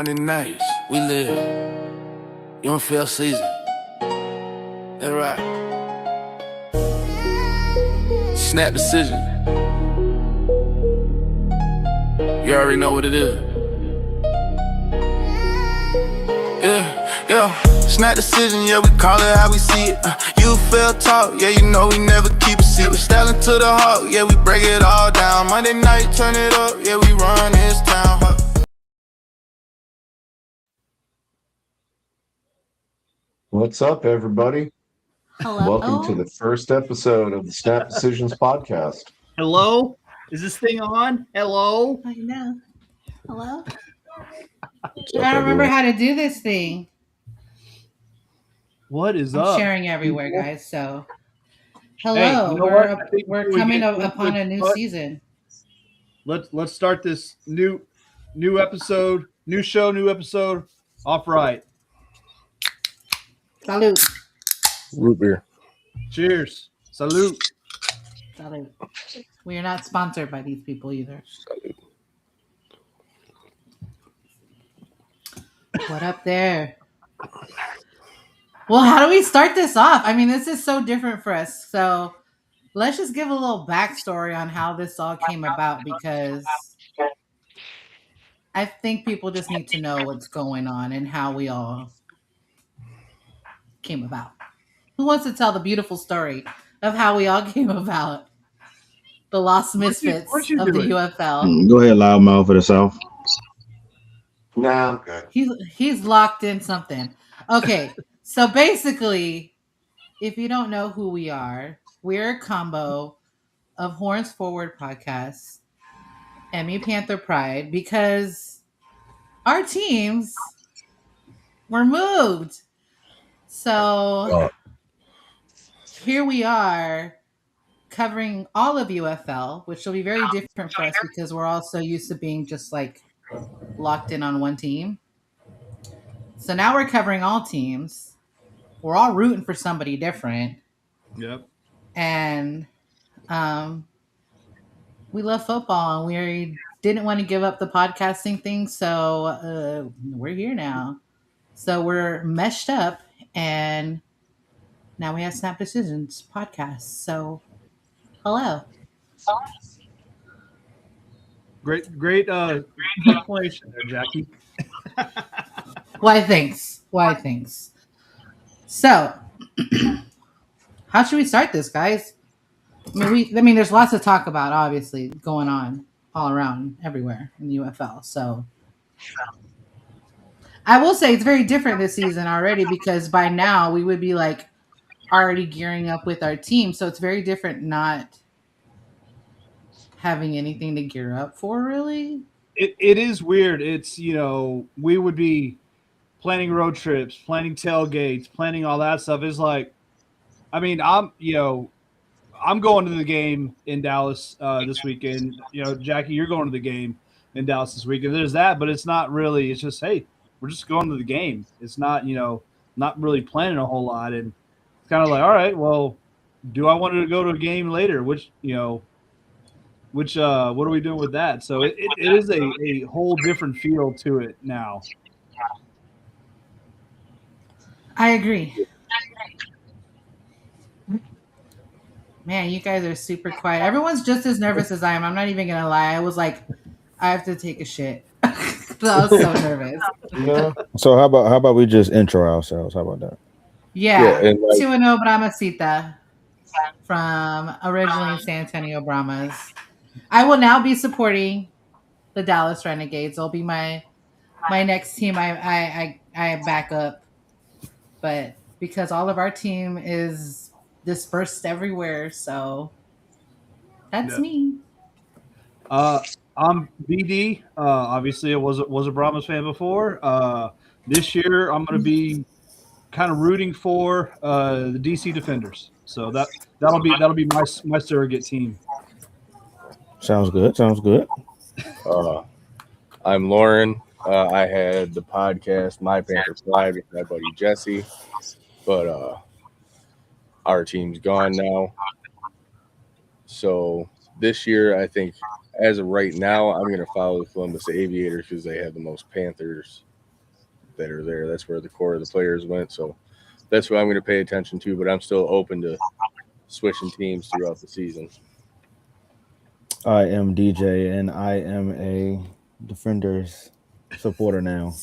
Monday nights, we live. UFL season. That's right. Snap decision. You already know what it is. Yeah. Snap decision, yeah, we call it how we see it. UFL talk, yeah, you know we never keep a secret. Styling to the heart, yeah, we break it all down. Monday night, turn it up, yeah, we run this town. What's up, everybody? Hello. Welcome to the first episode of the Snap Decisions podcast. Hello? Is this thing on? Hello? I know. Hello. What's I up, don't remember everyone? how to do this thing. What is I'm up? sharing everywhere, guys. So, hello. Hey, you know what? I think we're before we coming get upon a new into it, season. Let's start this new episode, new show, new episode off right. Salute. Root beer. Cheers. Salute. Salute. We are not sponsored by these people either. What up there? Well, how do we start this off? I mean, this is so different for us. So let's just give a little backstory on how this all came about, because I think people just need to know what's going on and how we all came about. Who wants to tell the beautiful story of how we all came about? The Lost Misfits why don't you of do the it? UFL. Go ahead, loudmouth of the South. Nah, I'm good. He's locked in something. Okay, so basically, if you don't know who we are, we're a combo of Horns Forward Podcast, Emmy Panther Pride, because our teams were moved. So here we are covering all of UFL, which will be very different for us because we're all so used to being just like locked in on one team. So now we're covering all teams. We're all rooting for somebody different. Yep. And we love football, and we didn't want to give up the podcasting thing. So we're here now. So we're meshed up, and now we have Snap Decisions podcast. So hello. Great explanation there, Jackie. Why thanks. So how should we start this, guys? I mean, there's lots to talk about, obviously, going on all around, everywhere in the UFL. So I will say it's very different this season already, because by now we would be like already gearing up with our team. So it's very different not having anything to gear up for, really. It is weird. It's, we would be planning road trips, planning tailgates, planning all that stuff. Is like, I mean, I'm going to the game in Dallas this weekend. Jackie, you're going to the game in Dallas this weekend. There's that, but it's not really. It's just, hey, we're just going to the game. It's not, not really planning a whole lot. And it's kind of like, all right, well, do I want to go to a game later? What are we doing with that? So it is a whole different feel to it now. I agree. Man, you guys are super quiet. Everyone's just as nervous as I am. I'm not even going to lie. I was like, I have to take a shit. I was so nervous. Yeah. So how about we just intro ourselves? How about that? Yeah. and like, 2-0 Brahmasita from originally San Antonio Brahmas. I will now be supporting the Dallas Renegades. They'll be my next team I back up. But because all of our team is dispersed everywhere, so that's me. I'm BD. Obviously, I was a Brahmas fan before. This year, I'm going to be kind of rooting for the DC Defenders. So that'll be my surrogate team. Sounds good. I'm Lauren. I had the podcast My Panther Fly with my buddy Jesse, but our team's gone now. So this year, I think, as of right now, I'm going to follow the Columbus Aviators because they have the most Panthers that are there. That's where the core of the players went. So that's what I'm going to pay attention to. But I'm still open to switching teams throughout the season. I am DJ, and I am a Defenders supporter now.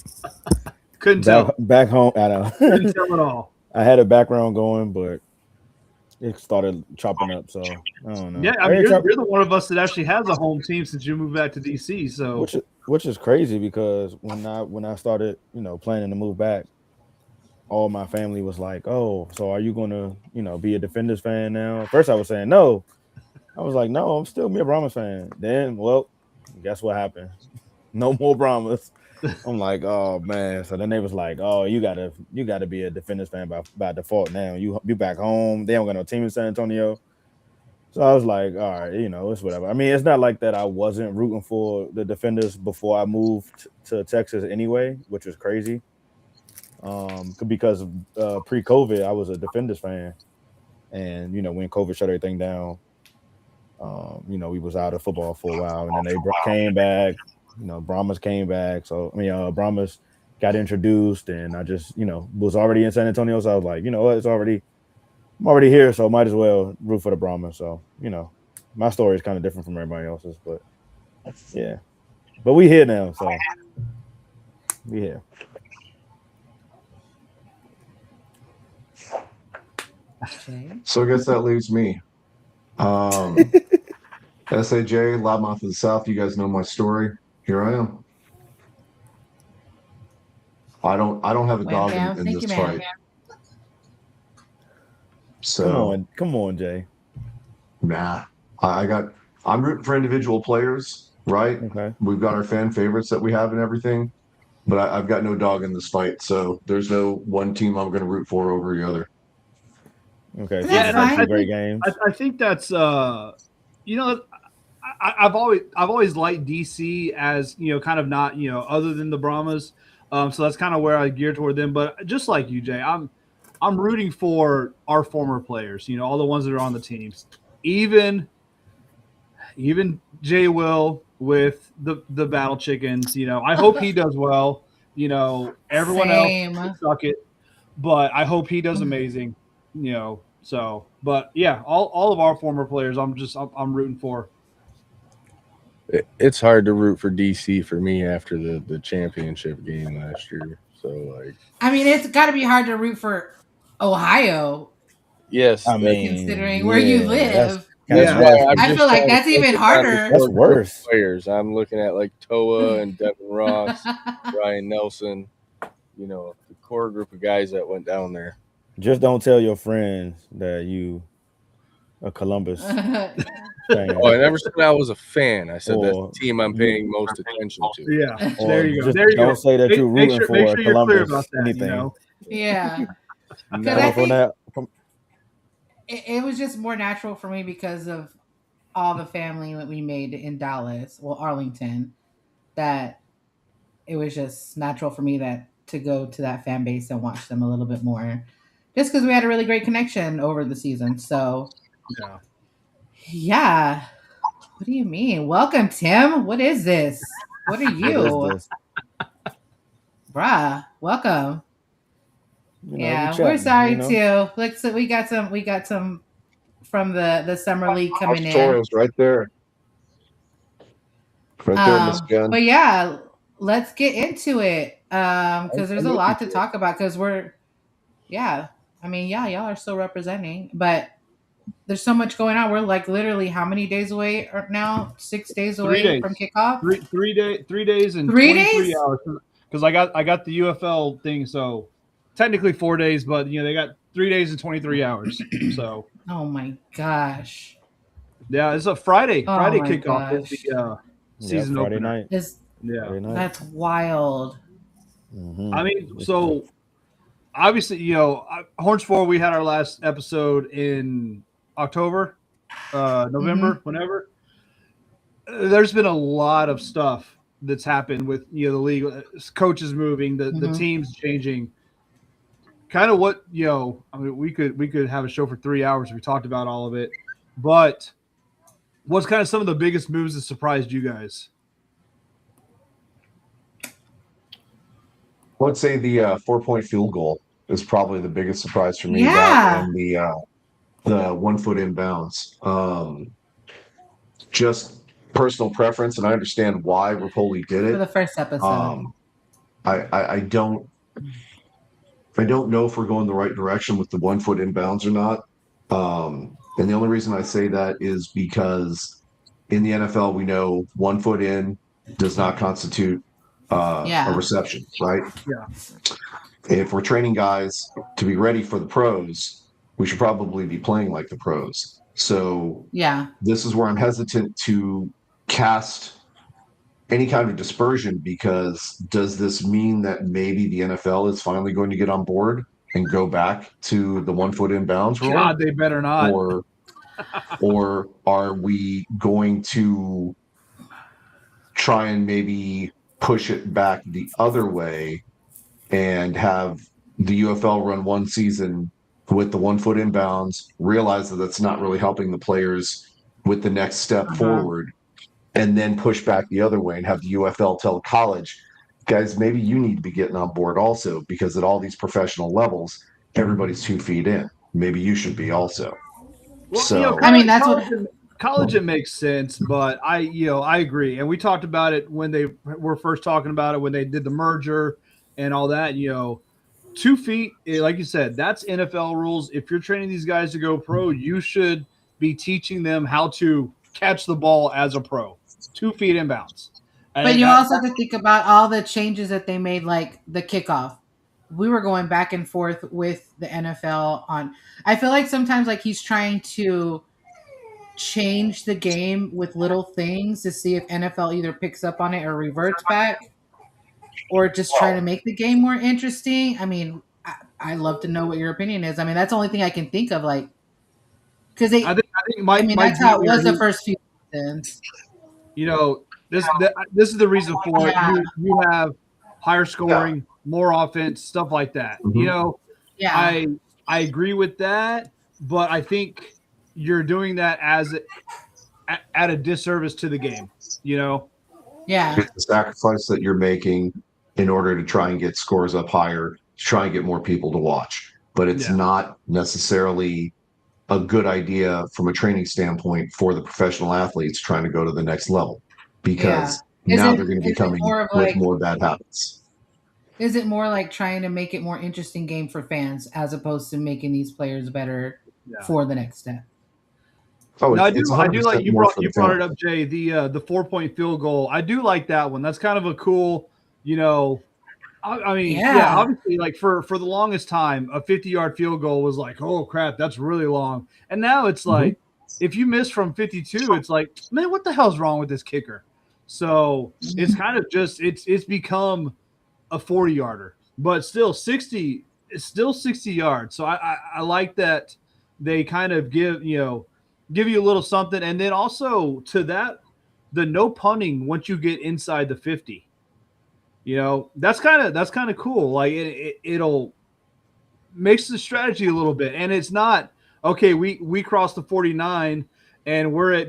Couldn't tell. Back home, I know. Couldn't tell at all. I had a background going, but it started chopping up. So I don't know. Yeah, I mean, you're the one of us that actually has a home team since you moved back to DC. So which is crazy because when I started, planning to move back, all my family was like, "Oh, so are you going to, be a Defenders fan now?" First, I was saying no. I was like, "No, I'm still be a Brahmas fan." Then, well, guess what happened? No more Brahmas. I'm like, oh man. So then they was like, oh, you gotta be a Defenders fan by default now. You back home. They don't got no team in San Antonio. So I was like, all right, it's whatever. I mean, it's not like that I wasn't rooting for the Defenders before I moved to Texas anyway, which was crazy. Because pre-COVID, I was a Defenders fan. And, when COVID shut everything down, we was out of football for a while. And then they came back. Brahmas came back. So, Brahmas got introduced, and I just, was already in San Antonio. So I was like, what? I'm already here, so might as well root for the Brahmas. So, my story is kind of different from everybody else's, but yeah. But we here now, so we here. So I guess that leaves me. SAJ, Loudmouth of the South. You guys know my story. Here I am. I don't have a dog in this fight. So come on, Jay. Nah, I'm rooting for individual players, right? Okay. We've got our fan favorites that we have and everything, but I've got no dog in this fight. So there's no one team I'm going to root for over the other. Okay. So That's fine. great games. I think that's I've always liked DC as kind of not other than the Brahmas, so that's kind of where I gear toward them. But just like you, Jay, I'm rooting for our former players, all the ones that are on the teams, even Jay Will with the Battle Chickens. I hope he does well. Everyone else can suck it, but I hope he does amazing. So, but yeah, all of our former players, I'm rooting for. It's hard to root for DC for me after the championship game last year. So, I mean, it's got to be hard to root for Ohio. Yes, considering where you live. I feel like that's even harder. That's worse. Players, I'm looking at like Toa and Devin Ross, Ryan Nelson. The core group of guys that went down there. Just don't tell your friends that you a Columbus fan. Oh, I never said I was a fan. I said that's the team I'm paying most attention to. Yeah, there you go. Don't say that you're rooting for Columbus. Anything. Yeah. No, it was just more natural for me because of all the family that we made in Dallas, Arlington, that it was just natural for me to go to that fan base and watch them a little bit more, just because we had a really great connection over the season. So, yeah. What do you mean? Welcome, Tim. What is this? What are you? Bruh, welcome. We're sorry too. We got some from the summer league coming in. Torres right there. Right there, Miss Jen. But yeah, let's get into it. Because there's a lot to talk about. Because y'all are still representing, but there's so much going on. We're like literally how many days away now? 6 days away from kickoff. 3 days and 3 23 days? hours. Because I got the UFL thing, so technically 4 days, but they got 3 days and 23 hours. So. Oh my gosh. Yeah, it's a Friday kickoff. Gosh. Is the season Friday opener. night. Yeah, that's wild. Mm-hmm. I mean, so obviously, Horns 4, we had our last episode in October, November, whenever. There's been a lot of stuff that's happened with the league, coaches moving, the teams changing. Kind of what I mean, we could have a show for 3 hours if we talked about all of it. But what's kind of some of the biggest moves that surprised you guys? Let's say the 4-point field goal is probably the biggest surprise for me. Yeah. That and the 1 foot inbounds. Just personal preference, and I understand why Rapoli did For the it. first episode. I don't know if we're going the right direction with the 1 foot inbounds or not. And the only reason I say that is because in the NFL we know 1 foot in does not constitute Yeah. a reception, right? Yeah. If we're training guys to be ready for the pros, we should probably be playing like the pros. So Yeah. this is where I'm hesitant to cast any kind of dispersion, because does this mean that maybe the NFL is finally going to get on board and go back to the 1 foot inbounds rule? God, they better not. Or are we going to try and maybe push it back the other way and have the UFL run one season with the 1 foot inbounds, realize that that's not really helping the players with the next step forward, and then push back the other way and have the UFL tell college, guys, maybe you need to be getting on board also, because at all these professional levels, everybody's 2 feet in. Maybe you should be also. Well, So I mean, that's what- college it makes sense, but I agree, and we talked about it when they were first talking about it when they did the merger and all that. 2 feet, like you said, that's NFL rules. If you're training these guys to go pro, you should be teaching them how to catch the ball as a pro. 2 feet inbounds. But you also have to think about all the changes that they made, like the kickoff. We were going back and forth with the NFL on. I feel like sometimes like he's trying to change the game with little things to see if NFL either picks up on it or reverts back, or just trying to make the game more interesting. I mean, I love to know what your opinion is. I mean, that's the only thing I can think of, like, because I think Mike that's how it was Jr., the first few seasons. this is the reason for it. You have higher scoring, more offense, stuff like that. Mhm. Yeah, I agree with that, but I think you're doing that at a disservice to the game. yeah, It's the sacrifice that you're making in order to try and get scores up higher, to try and get more people to watch. But it's not necessarily a good idea from a training standpoint for the professional athletes trying to go to the next level, because now they're going to be coming with more bad habits. Is it more like trying to make it more interesting game for fans as opposed to making these players better for the next step? Oh, No, I do like 100% you more brought for the it fan. up, Jay. The 4-point field goal. I do like that one. That's kind of a cool, I mean, obviously, like for the longest time, a 50-yard field goal was like, oh crap, that's really long. And now it's like, if you miss from 52, it's like, man, what the hell's wrong with this kicker? So it's kind of just it's become a 40-yarder, but still 60. It's still 60 yards. So I like that they kind of give you a little something, and then also to that, the no punting once you get inside the 50. That's kind of cool. Like it'll makes the strategy a little bit, and it's not okay. We crossed the 49 and we're at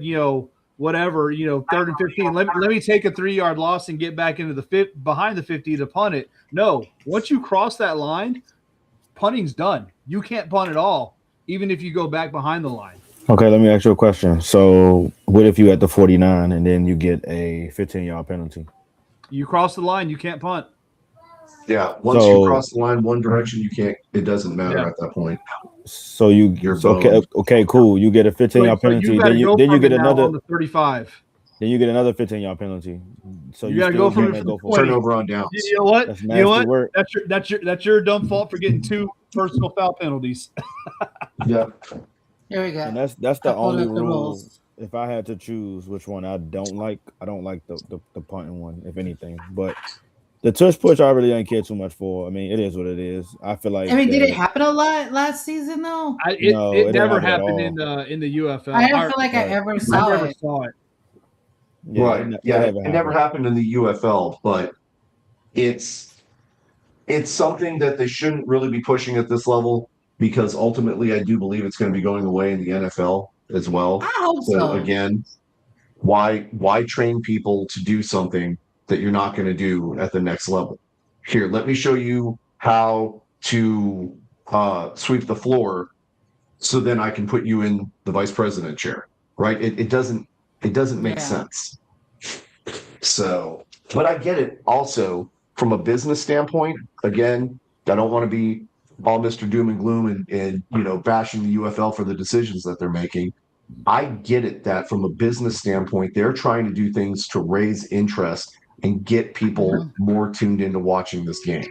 whatever 3rd and 15. Let me take a 3-yard loss and get back into the behind the 50 to punt it. No, once you cross that line, punting's done. You can't punt at all, even if you go back behind the line. Okay, let me ask you a question. So, what if you at the 49 and then you get a 15-yard penalty? You cross the line, you can't punt. Yeah, once you cross the line one direction, you can't. It doesn't matter at that point. So okay, cool. You get a 15-yard penalty. Then you get another on the 35. Then you get another 15-yard penalty. So you gotta go for turnover on downs. You know what? That's you know what? work. That's your dumb fault for getting 2 personal foul penalties. Yeah. Here we go. And that's the only up the rule. rules. If I had to choose which one I don't like the punting one, if anything. But the tush push, I really ain't care too much for. I mean, it is what it is. I feel like. I mean, did it happen a lot last season though? It never happened in the UFL. I don't feel like I ever saw it. Yeah, right. It never happened in the UFL, but it's something that they shouldn't really be pushing at this level, because ultimately I do believe it's going to be going away in the NFL as well. I hope so. Again, why train people to do something that you're not going to do at the next level? here, let me show you how to sweep the floor, so then I can put you in the vice president chair, right? It doesn't make Yeah. sense. So, but I get it also from a business standpoint. Again, I don't want to be all Mr. Doom and Gloom and bashing the UFL for the decisions that they're making. I get it that from a business standpoint, they're trying to do things to raise interest and get people more tuned into watching this game.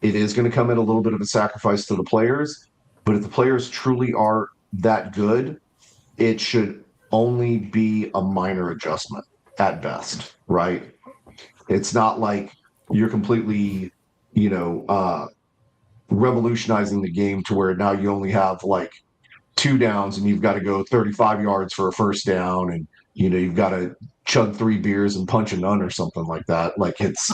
It is going to come at a little bit of a sacrifice to the players, but if the players truly are that good, it should only be a minor adjustment at best, right? It's not like you're completely, revolutionizing the game to where now you only have like 2 downs and you've got to go 35 yards for a first down, and you've got to chug 3 beers and punch a nun or something like that. Like it's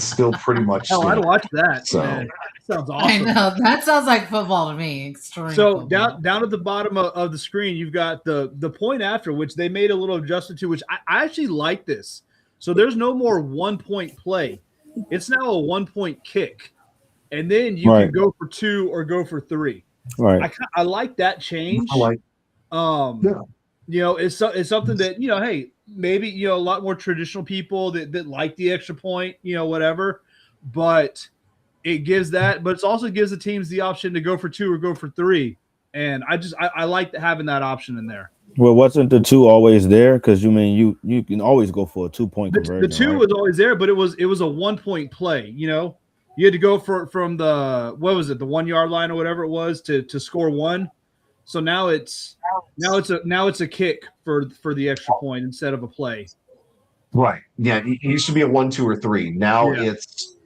still pretty much Oh, I'd standard. watch that. So- Man. Sounds I awesome. know that sounds like football to me. Extreme. So football. down at the bottom of the screen, you've got the point after, which they made a little adjustment to, which I actually like this. So there's no more 1 point play. It's now a 1 point kick. And then you Right. can go for 2 or go for 3. Right. I like that change. I like It's something that, hey, maybe, a lot more traditional people that like the extra point, whatever. But it gives that, but it also gives the teams the option to go for 2 or go for 3. And I like having that option in there. Well, wasn't the 2 always there? Because you can always go for a 2-point conversion. The 2 right? was always there, but it was a 1 point play. You had to go from the, what was it, the 1 yard line or whatever it was to score 1. So now it's a kick for the extra point instead of a play. Right. Yeah. It used to be a 1, 2, or 3. Now Yeah. it's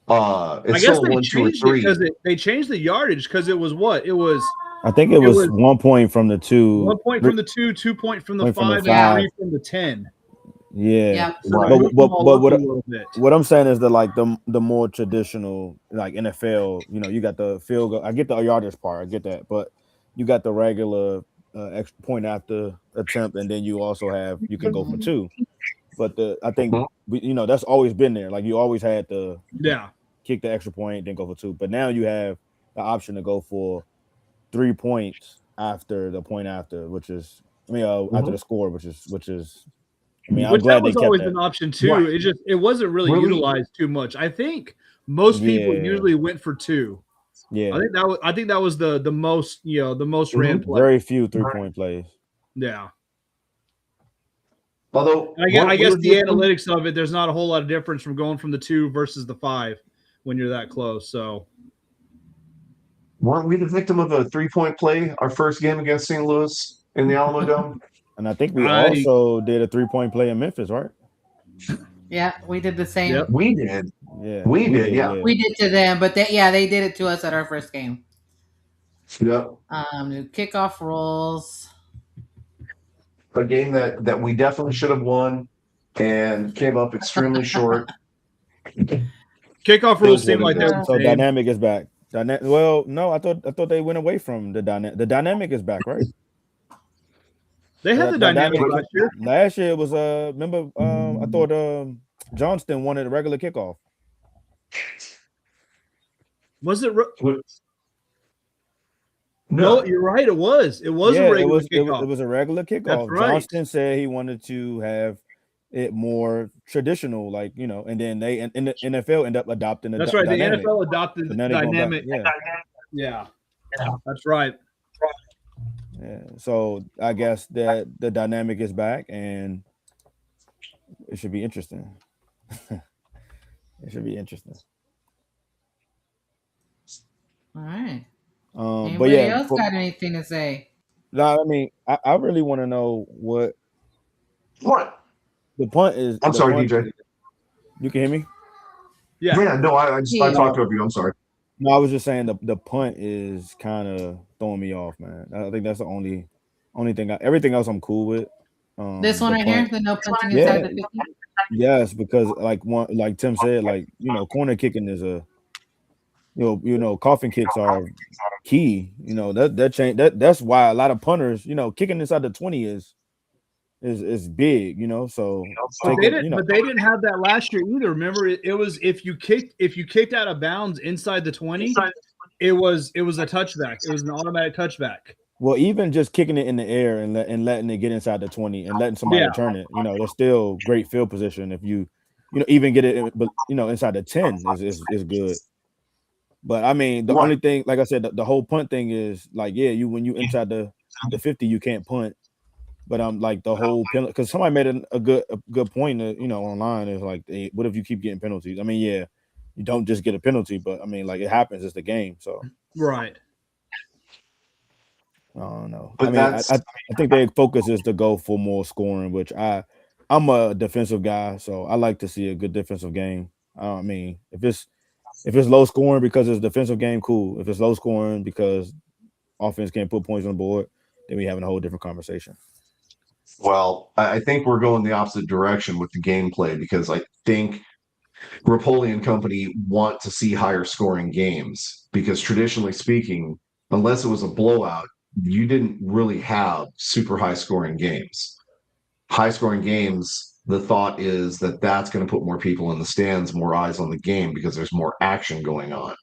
I guess still a they 1, 2, or changed it 3. because they changed the yardage because it was what? It was I think it was 1 point from the 2. 1 point from the 2, 2 point from the Point from the 5, and 5. 3 from the 10. Yeah. Yep. So Right. they moved them all up what- a little bit. What I'm saying is that like the more traditional like NFL, you got the field goal. I get the yardage part, I get that, but you got the regular extra point after attempt, and then you also have you can go for 2. But I think that's always been there. Like you always had to Yeah. kick the extra point, then go for 2. But now you have the option to go for 3 points after the point after, which is after the score, which is. I'm Which glad that was they kept always that. an option too. Right. It wasn't really utilized too much. I think most people Yeah. usually went for 2. Yeah, I think that was the most the most ran play. very few 3-point plays. Yeah. Although And I guess the analytics of it, there's not a whole lot of difference from going from the 2 versus the 5 when you're that close. So weren't we the victim of a 3-point play our first game against St. Louis in the Alamo Dome? And I think we also did a 3-point play in Memphis, right? Yeah, we did the same. Yep. We did. Yeah, We did, yeah. We did to them, but they did it to us at our first game. Yep. New kickoff rules. A game that we definitely should have won and came up extremely short. kickoff rules seem like they're the So same. dynamic is back. Well, no, I thought they went away from the dynamic. The dynamic is back, right? They had the dynamic last year. Last year it was remember I thought Johnston wanted a regular kickoff. Was it? No, No, you're right. It was. It was a regular kickoff. It was a regular kickoff. That's right. Johnston said he wanted to have it more traditional, like and then they in the NFL end up adopting the That's right. dynamic. The NFL adopted the And then they go back, dynamic. yeah. Yeah, that's right. Yeah. So I guess that the dynamic is back, and it should be interesting. It should be interesting. All right. But Anybody yeah, else got anything to say? no, I mean, I really want to know what What? the punt is. I'm the sorry, punt- DJ. You can hear me? Yeah. Yeah, no, I talked over you. I'm sorry. No, I was just saying the punt is kind of throwing me off, man. I think that's the only thing. Everything else I'm cool with. This one the right here, punt- the no punching Yeah. inside the 50. Yes, because like Tim said, corner kicking is a coffin kicks are key. That change that's why a lot of punters, kicking inside the 20 is is big, you know. So But take they it, didn't. you know. But they didn't have that last year either. Remember, it was if you kicked out of bounds inside the 20, it was a touchback. It was an automatic touchback. Well, even just kicking it in the air and letting it get inside the 20 and letting somebody Yeah. return it, you know, there's still great field position. If you know, even get it, but you know, inside the 10 is good. But I mean, the only thing, like I said, the whole punt thing is like, yeah, when you inside the 50, you can't punt. But I'm like the whole penalty, because somebody made a good point, you know, online is like, hey, what if you keep getting penalties? I mean, yeah, you don't just get a penalty, but I mean, like it happens. It's the game, so Right. I don't know. But I mean, I think their focus is to go for more scoring, which I'm a defensive guy, so I like to see a good defensive game. I mean, if it's low scoring because it's a defensive game, cool. If it's low scoring because offense can't put points on the board, then we're having a whole different conversation. Well, I think we're going the opposite direction with the gameplay, because I think Rapoli and company want to see higher scoring games, because traditionally speaking, unless it was a blowout, you didn't really have super high scoring games. High scoring games, the thought is that that's going to put more people in the stands, more eyes on the game, because there's more action going on.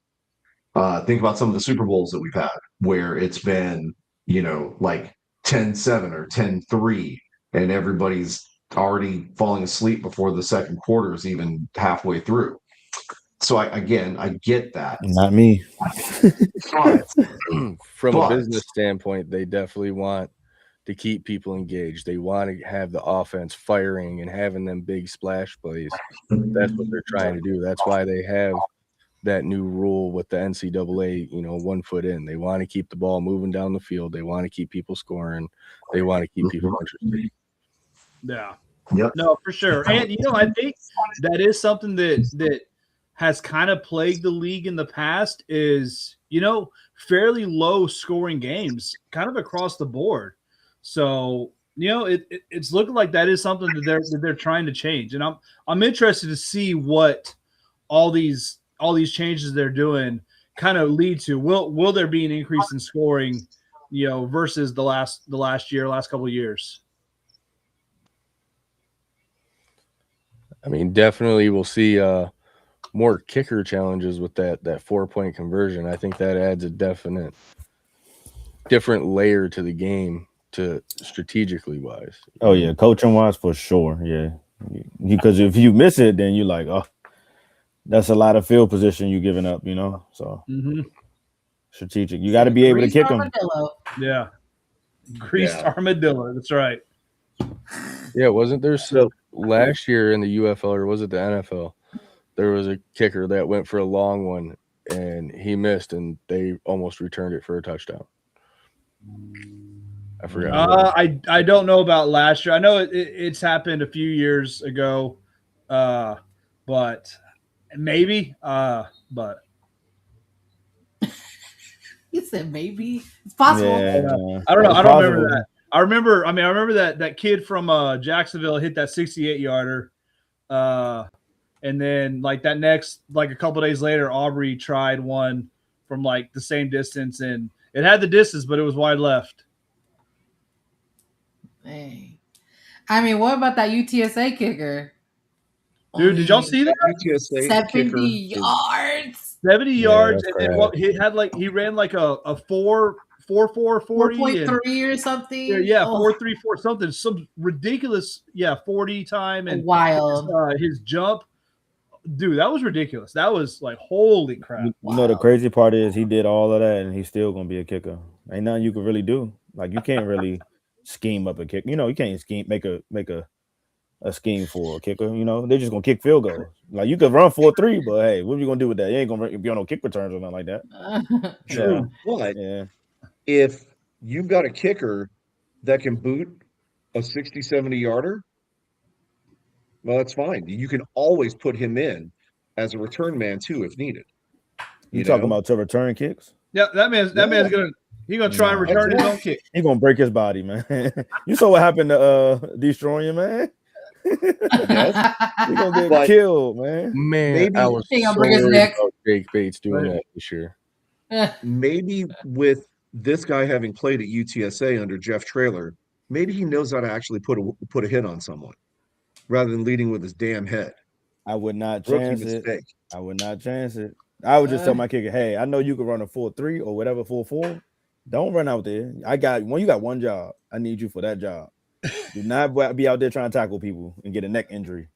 Think about some of the Super Bowls that we've had where it's been, you know, like 10-7 or 10-3, and everybody's already falling asleep before the second quarter is even halfway through. So I get that. Not me. But From a business standpoint, they definitely want to keep people engaged. They want to have the offense firing and having them big splash plays. That's what they're trying to do. That's why they have that new rule with the NCAA, you know, 1 foot in. They want to keep the ball moving down the field. They want to keep people scoring. They want to keep people interested. Yeah. Yep. No, for sure. And you know, I think that is something that has kind of plagued the league in the past is, you know, fairly low scoring games kind of across the board. So, you know, it's looking like that is something that they're trying to change. And I'm interested to see what all these changes they're doing kind of lead to. Will there be an increase in scoring, you know, versus the last couple of years? I mean, definitely we'll see more kicker challenges with that 4-point conversion. I think that adds a different layer to the game, to strategically wise. Oh yeah, coaching wise for sure. Yeah, because if you miss it, then you're like, oh, that's a lot of field position you giving up, you know. So strategic. You got to be able to kick them. Yeah, greased armadillo. That's right. Yeah, wasn't there last year in the UFL, or was it the NFL? There was a kicker that went for a long one and he missed, and they almost returned it for a touchdown. I forgot. I don't know about last year. I know it's happened a few years ago, but maybe. But you said maybe it's possible. Yeah. I don't know. I don't remember that. I remember that kid from Jacksonville hit that 68-yarder. And then like that next, like a couple days later, Aubrey tried one from like the same distance, and it had the distance, but it was wide left. Hey. I mean, what about that UTSA kicker? Dude, did y'all see that? UTSA 70 yards. 70 yards, and what he ran like a 4.40 4.3 or something. Yeah, 4.34 something. Some ridiculous, 40 time and wild. His jump. Dude, that was ridiculous. That was like, holy crap. You know, the crazy part is he did all of that and he's still gonna be a kicker. Ain't nothing you can really do. Like you can't really scheme up a kick. You know, you can't make a scheme for a kicker. You know, they're just gonna kick field goals. Like you could run 4-3, but hey, what are you gonna do with that? You ain't gonna be on no kick returns or nothing like that. True, but if you've got a kicker that can boot a 60, 70-yarder, well, that's fine. You can always put him in as a return man too, if needed. You talking about to return kicks? Yeah, that man's gonna try and return his own kick. He's gonna break his body, man. You saw what happened to Destroying, man. Yes. He's gonna get killed, man. Man, I was so break his neck. about Jake Bates doing that this year. Maybe with this guy having played at UTSA under Jeff Traylor, maybe he knows how to actually put a hit on someone rather than leading with his damn head. I would not Rookie chance it. mistake. I would not chance it. I would just tell my kicker, hey, I know you can run a 4.3 or whatever 4.4. Don't run out there. You got one job. I need you for that job. Do not be out there trying to tackle people and get a neck injury.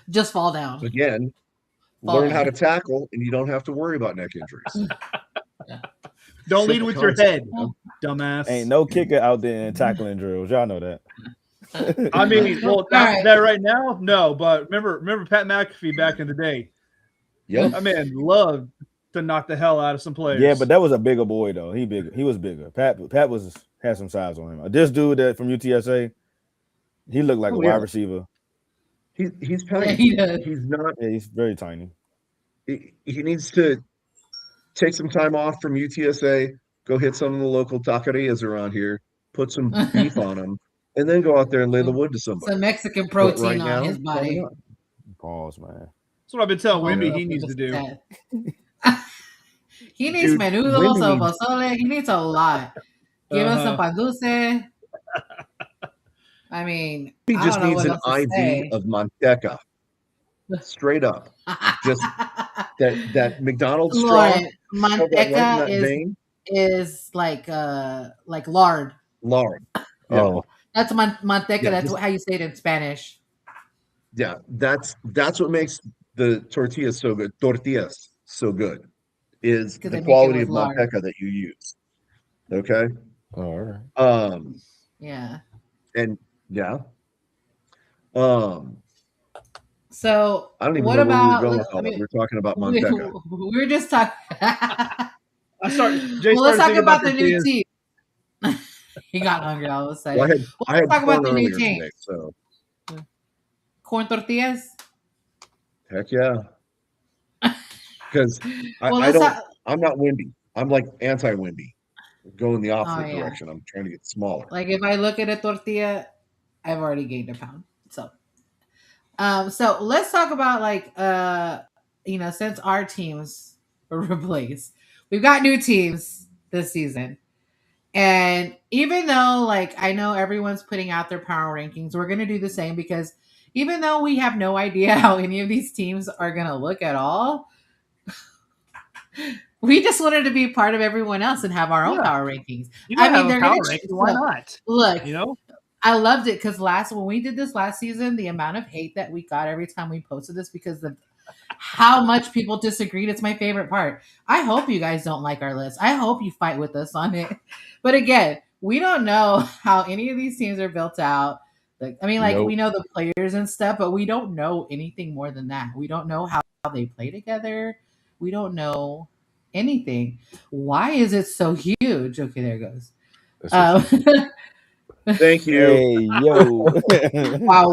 Just fall down. Again, Fall learn down. how to tackle, and you don't have to worry about neck injuries. Don't lead Simple with your concept, head, you know? dumbass. Ain't no kicker out there in tackling drills. Y'all know that. I mean, well, All right. that right now, no. But remember Pat McAfee back in the day. Yep. That man loved to knock the hell out of some players. Yeah, but that was a bigger boy though. He was bigger. Pat had some size on him. This dude that from UTSA, he looked like a wide receiver. He's tiny. Yeah, he does. He's not. Yeah, he's very tiny. He needs to take some time off from UTSA, go hit some of the local taquerias around here, put some beef on him, and then go out there and lay the wood to somebody. Some Mexican But protein right on now, his body. probably not. Pause, man. That's what I've been telling Yeah. Wimby he needs to do. He needs Dude, menudo, Wimby some needs- pozole. He needs a lot. Give him some Uh-huh. pan dulce. I mean, He I just don't know needs what an else to say. IV of Manteca. Straight up. Just that McDonald's straw. Lauren, shove that right in manteca that is vein. like lard. Lard. Yeah. Oh, That's manteca. Yeah, That's just- how you say it in Spanish. Yeah, that's what makes the tortillas so good. Tortillas so good is 'Cause the they make it quality with of lard. manteca that you use. Okay. all right. Yeah. And yeah. So I don't even what know where we were about? going with all that. We were talking about manteca. We're just talking. Jay Well, let's started talk thinking about the new tortillas. team. He got hungry all of a sudden. Well, I had talk about corn the new earlier team. today, so Corn tortillas. heck yeah. Because Well, I let's don't. talk, I'm not Wimby. I'm like anti-Wimby. Going the opposite yeah. direction. I'm trying to get smaller. like if I look at a tortilla, I've already gained a pound. So let's talk about since our teams were replaced, we've got new teams this season. And even though I know everyone's putting out their power rankings, we're gonna do the same because even though we have no idea how any of these teams are gonna look at all, we just wanted to be part of everyone else and have our own power rankings. You I know, mean, they're power gonna ranking. Why not? Look, You know, I loved it because when we did this last season, the amount of hate that we got every time we posted this because of how much people disagreed. It's my favorite part. I hope you guys don't like our list. I hope you fight with us on it. But again, we don't know how any of these teams are built out. Nope. We know the players and stuff, but we don't know anything more than that. We don't know how they play together. We don't know anything. Why is it so huge? Okay, there it goes. That's what Thank you. Hey, yo. Wow.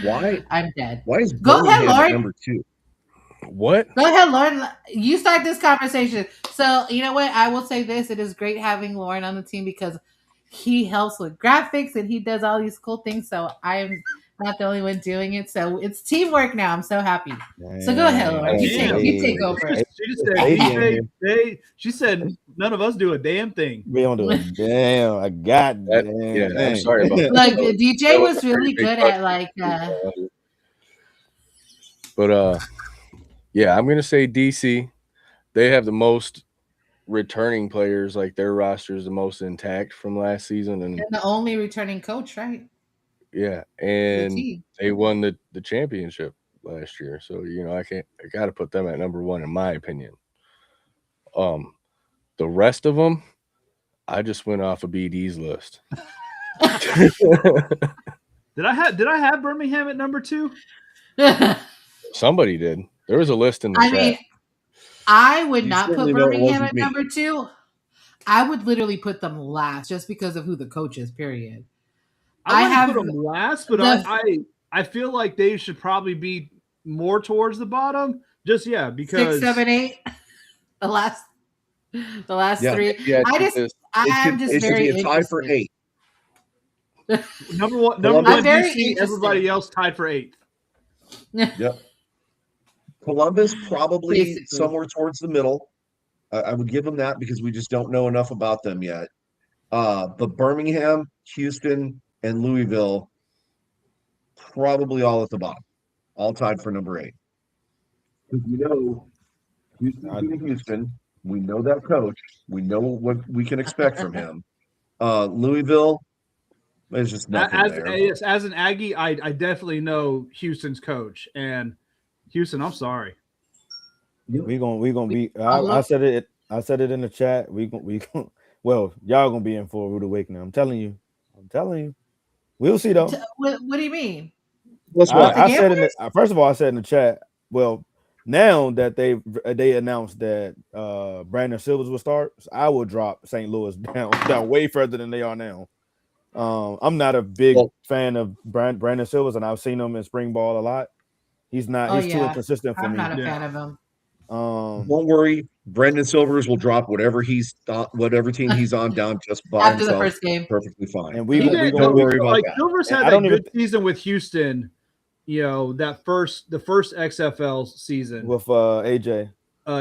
Why? I'm dead. Why is Go ahead, Birmingham at Lauren. number 2? What? Go ahead, Lauren. You start this conversation. So, you know what? I will say this. It is great having Lauren on the team because he helps with graphics and he does all these cool things. So I'm not the only one doing it. So it's teamwork now. I'm so happy. So go ahead, Lauren. You take over. She just said, she said none of us do a damn thing. We don't do a damn. I got That, damn yeah, I'm thing. sorry about that. Like DJ was really good at But yeah, I'm gonna say DC. They have the most returning players. Like their roster is the most intact from last season, and the only returning coach, right? yeah, The and team. they won the championship last year. So I got to put them at number 1 in my opinion. The rest of them, I just went off of BD's list. Did I have Birmingham at number 2? Somebody did. There was a list in the I chat. mean, I would You not put certainly know it Birmingham wasn't at me. number 2. I would literally put them last just because of who the coach is, period. I I have put them last, but I feel like they should probably be more towards the bottom. Just because 6, 7, 8. The last Yeah. 3. Yeah, I'm It should very be a tie for interested. 8. number one I'm DC, very interested. everybody else tied for 8th. Yep. Columbus probably Basically. somewhere towards the middle. I would give them that because we just don't know enough about them yet. But Birmingham, Houston, and Louisville probably all at the bottom, all tied for number 8. Because we know Houston's being Houston. We know that coach. We know what we can expect from him. Louisville, there's just nothing there. As an Aggie, I definitely know Houston's coach. And Houston, I'm sorry. We gonna be. I said it. I said it in the chat. We gonna. Well, y'all gonna be in for a rude awakening. I'm telling you. We'll see though. What do you mean? I said first of all, I said in the chat. Well, now that they announced that Brandon Silvers will start, I will drop St. Louis down way further than they are now. I'm not a big fan of Brandon Silvers, and I've seen him in spring ball a lot. He's not. He's too inconsistent for me. I'm not a fan of him. Don't worry, Brandon Silvers will drop whatever team he's on down just by after himself. The first game. Perfectly fine. And don't worry about that. Silvers had a good season with Houston. You know, the first XFL season with AJ.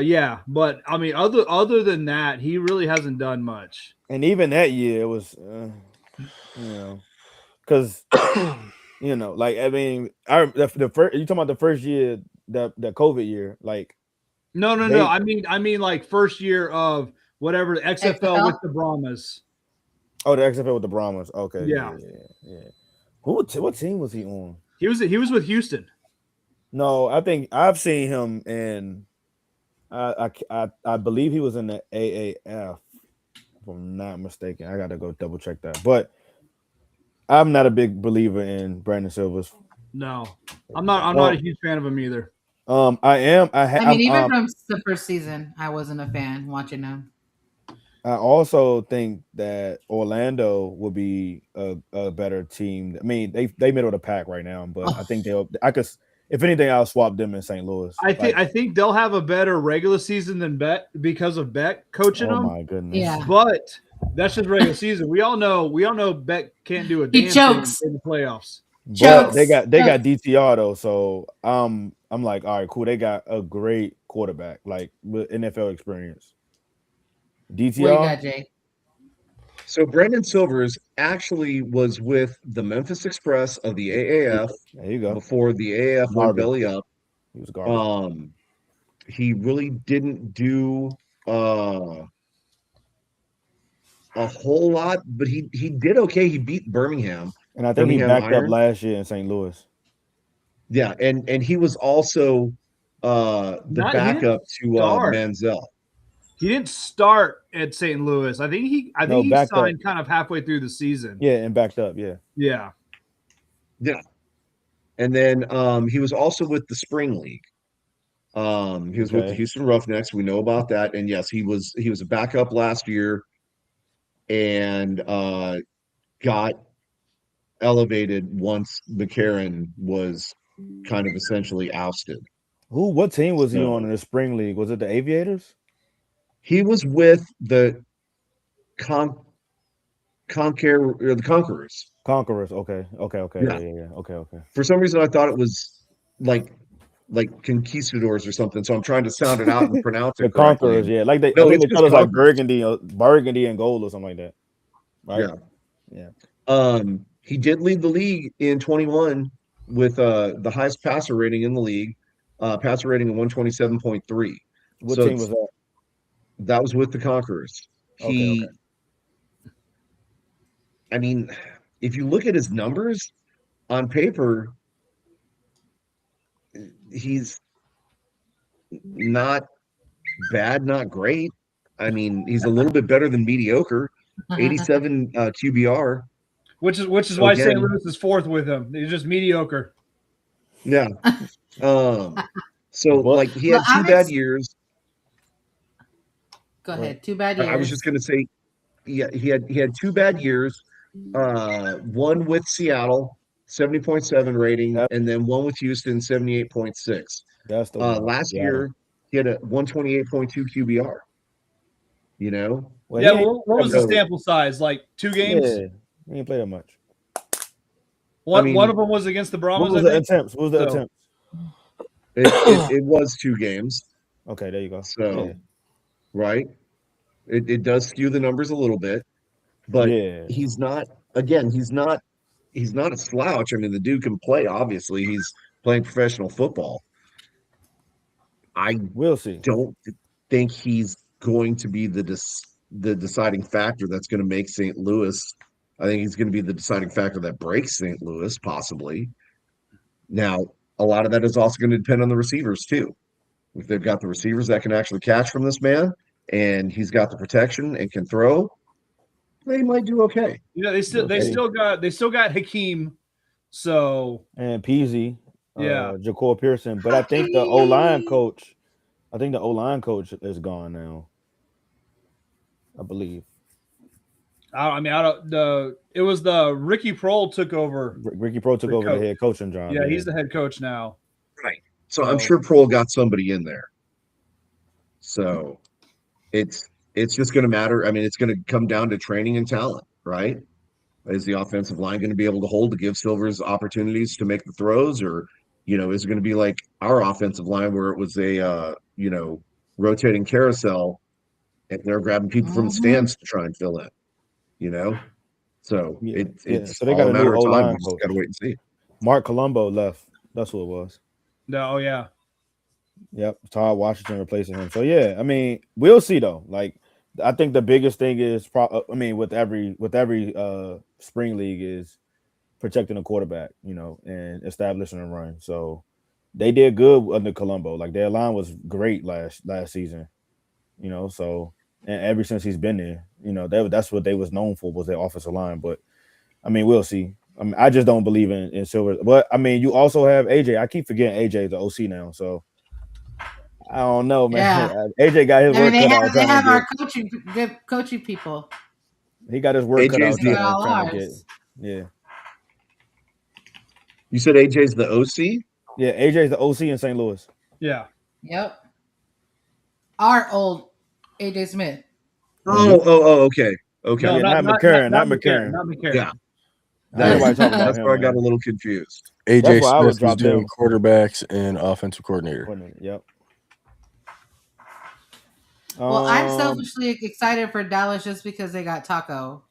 Yeah, but I mean, other than that, he really hasn't done much. And even that year, it was, because like I mean, the first you talking about the first year, the COVID year, like. No. I mean, like first year of whatever the XFL with the Brahmas. Oh, the XFL with the Brahmas. Okay. Yeah. What team was he on? He was with Houston. No, I think I've seen him in. I believe he was in the AAF. If I'm not mistaken, I got to go double check that. But I'm not a big believer in Brandon Silvers. No, I'm not a huge fan of him either. I am. Even from the first season, I wasn't a fan watching him. I also think that Orlando will be a better team. I mean, they middle of the pack right now, but I think if anything, I'll swap them in St. Louis. I think they'll have a better regular season than Beck because of Beck coaching them. Oh my goodness! Yeah, but that's just regular season. We all know Beck can't do a damn thing in the playoffs. But they got DTR though, so I'm like, all right, cool. They got a great quarterback, like with NFL experience. DTR. What you got, Jay? So Brandon Silvers actually was with the Memphis Express of the AAF. There you go. Before the AAF went belly up. He was garbage. He really didn't do a whole lot, but he did okay. He beat Birmingham. And I think he backed up last year in St. Louis. Yeah, and he was also the backup to Manziel. He didn't start at St. Louis. I think he signed kind of halfway through the season. Yeah, and backed up. Yeah. Yeah. And then he was also with the Spring League. He was with the Houston Roughnecks. We know about that. And yes, he was a backup last year, and got elevated once McCarron was kind of essentially ousted. What team was he on in the Spring League? Was it the Aviators? He was with the Conquerors. Conquerors. Okay. Yeah. Okay. For some reason, I thought it was like conquistadors or something. So I'm trying to sound it out and pronounce it. The Conquerors, yeah. Like I think they colors like burgundy and gold or something like that. Right? Yeah. He did lead the league in 21 with the highest passer rating in the league, passer rating of 127.3. What team was that? That was with the Conquerors. I mean, if you look at his numbers on paper, he's not bad, not great. I mean, he's a little bit better than mediocre. 87 QBR. Which is why St. Louis is fourth with him. He's just mediocre. Yeah. So like he had two bad years. Go ahead. 2 bad years. I was just going to say, yeah, he had 2 bad years. One with Seattle, 70.7 rating, and then one with Houston, 78.6. That's the last year he had a 128.2 QBR. You know? Well, what was the sample size? Like 2 games? Yeah, he didn't play that much. One of them was against the Brahmas. What was the attempts? It was 2 games. Okay, there you go. So, right? It does skew the numbers a little bit, but Yeah. he's not, again, he's not a slouch. I mean, the dude can play, obviously. He's playing professional football. I We'll see. don't think he's going to be the deciding factor that's going to make St. Louis. I think he's going to be the deciding factor that breaks St. Louis, possibly. Now, a lot of that is also going to depend on the receivers, too. If they've got the receivers that can actually catch from this man, and he's got the protection and can throw, they might do okay. You know, they still got Hakeem. So And Peasy, Yeah. Jacob Pearson. But I think the O-line coach is gone now. I believe. It was the Ricky Prohl took over. Ricky Pro took over the head coaching job. Yeah, he's the head coach now. Right. So I'm sure Prohl got somebody in there. So it's just going to matter. I mean, it's going to come down to training and talent, right? Is the offensive line going to be able to hold to give Silvers opportunities to make the throws, or is it going to be like our offensive line where it was a rotating carousel and they're grabbing people from the stands to try and fill in, So it's so they all got a a matter new of time. O-line We just coach. got to wait and see. Mark Colombo left. That's what it was. No, yeah. Yep, Todd Washington replacing him. So yeah, I mean, we'll see though. Like, I think the biggest thing is, with every spring league is protecting a quarterback, and establishing a run. So they did good under Colombo. Like, their line was great last season, So, and ever since he's been there, that's what they was known for, was their offensive line. But I mean, we'll see. I mean, I just don't believe in Silver. But I mean, you also have AJ. I keep forgetting AJ is the OC now, so I don't know, man. Yeah. AJ got his work cut out. They have our good coaching people. He got his work cut out AJ's trying to get. Yeah. You said AJ's the OC? Yeah, AJ's the OC in St. Louis. Yeah. Yep. Our old AJ Smith. Oh, okay. Okay. No, not McCarron. Not McCarron. Yeah. That's where I got a little confused. AJ why I was Smith was dropped doing down. quarterbacks and offensive coordinator. Yep. Well, I'm selfishly excited for Dallas just because they got Taco.